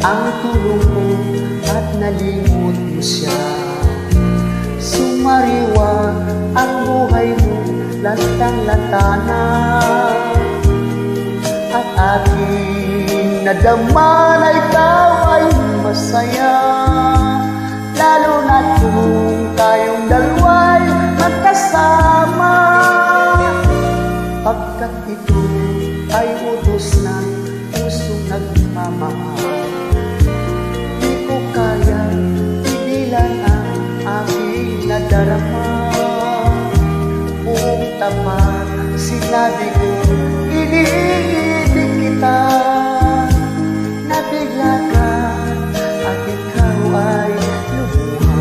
ang tulong ko at nalimot mo siya. Sumariwa ang buhay mo, lantang-lantana, at aking nadama na ikaw ay masaya. Lalo na't kung tayong dalawa'y magkasama, pagkat ito ay utos ng pusong nagmamahal. Di ko kaya pigilan ang aking nadarama. Buong tapat sinabi ko, iniibig kita. Nabigla ka at ikaw ay lumuha.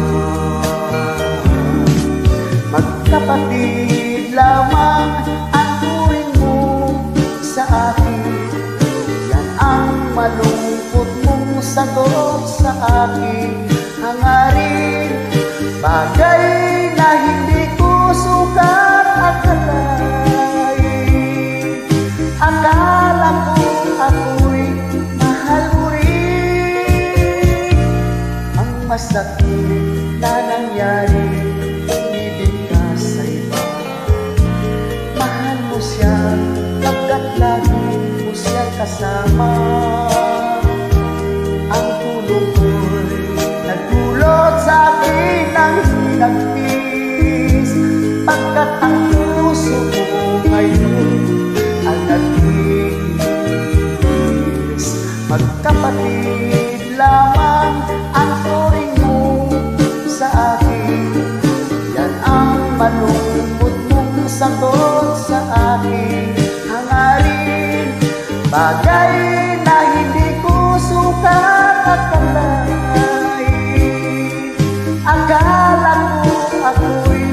Magkapatid lamang ang turing mo sa akin. Yan ang malungkot mong sagot sa aking hangarin. Bagay na hindi ko sukat akalain. Akala ko ako'y mahal mo rin. Ang masakit na nangyari, umibig ka sa iba. Mahal mo siya pagkat lagi mo siya kasama. Ang tulong ko'y nagdulot sa akin ng hinagpis, pagkat ang puso ko ngayon ang nagtiis. Magkapatid lamang ang turing mo sa akin. Yan ang malungkot mong sagot sa aking hangarin. Bagay na hindi ko sukat akalain. Akala ko ako'y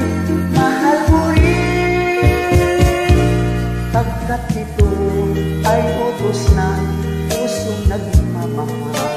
mahal mo rin, pagkat ito ay utos ng pusong nagmamahal.